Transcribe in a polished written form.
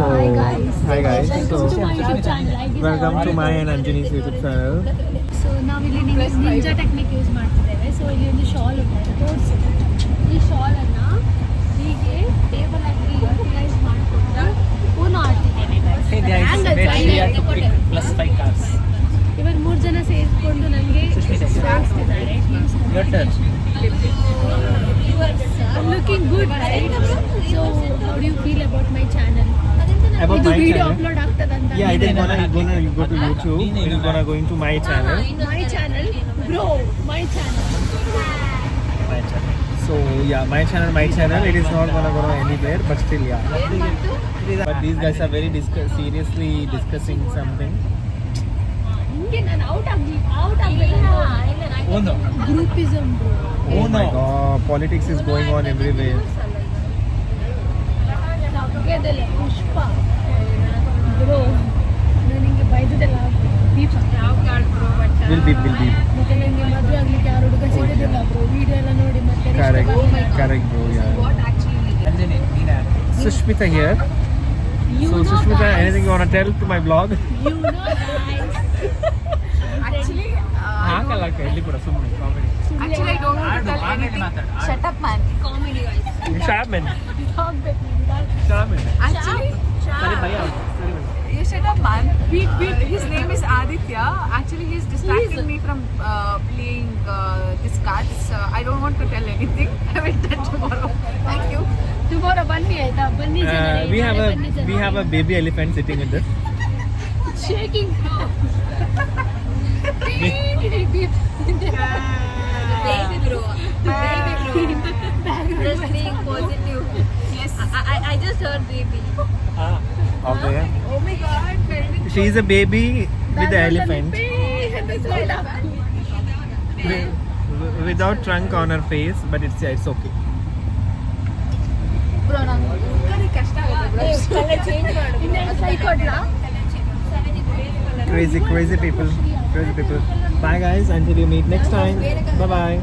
So Hi guys. So Welcome to my YouTube channel. I guess welcome I to already my told and Anjani's YouTube channel. So ನಾವಿಲ್ಲಿ ninja technique use ಮಾಡ್ತಿದ್ದೇವೆ. So ಇಲ್ಲಿ ಒಂದು shawl ಉಂಟು, ತೋರಿಸಿ. ಈ ಶಾಲನ್ನು ಹೀಗೆ table ಆಗಿ utilise ಮಾಡಿಕೊಂಡು ಪೂರ್ಣ ಆಡ್ತಿದ್ದೇನೆ. ಇವರು 3 ಜನ ಸೇರಿಕೊಂಡು ನನಗೆ ತೋರಿಸ್ತಿದ್ದಾರೆ. Looking good, right? So how do you feel about my channel? About my video channel? upload ಆಗ್ತದಂತ. Yeah, it is gonna go to YouTube. It is gonna going to my channel. My channel, bro. My channel. My channel. So yeah, my channel. It is not gonna go anywhere, but still yeah. But these guys are very seriously discussing something. ಹಿಂಗೆ ನಾನು out ಆಗಲಿಲ್ಲ. Groupism, bro. Oh my God, politics is going on everywhere. ತಗ್ಗೆದಲ್ಲ Pushpa bro, ನನಗೆ ಬೈದದಲ್ಲ ದೀಪ. Will be. ಮತ್ತೆ ನನಗೆ ಮದುವೆ ಆಗ್ಲಿಕ್ಕೆ ಯಾರು ಹುಡುಗ ಸಿಗೋದಿಲ್ಲ ಬ್ರೋ. ವಿಡಿಯೋ ಎಲ್ಲ ನೋಡಿ ಮತ್ತೆ Correct bro, yeah. Sushmita here. So Sushmita, anything you want to tell to my vlog? You know guys. Actually, I don't want to tell anything. Shut up, man. Comedy, guys. Shaman. Actually, you shut up, man. His name is Aditya. Actually, he's distracting me from playing this cards. I don't want to tell anything. I will tell tomorrow. Thank you. Tomorrow ಬನ್ನಿ ಆಯ್ತಾ? ಬನ್ನಿ ಜನರೇ. We have a baby elephant sitting with us. Shaking. Baby bro. Just being positive. Yes. I just heard baby. Okay. Oh my God. She is a baby with the elephant. Without trunk on her face, but it's okay. Bro, ನಾನು ಕಷ್ಟ ಆಗುತ್ತೆ bro. Change ಮಾಡು. ಇನ್ನೇನು ಸೈ ಕೊಡ್ಲಾ? Crazy people. Bye guys, until you meet next time. Bye bye.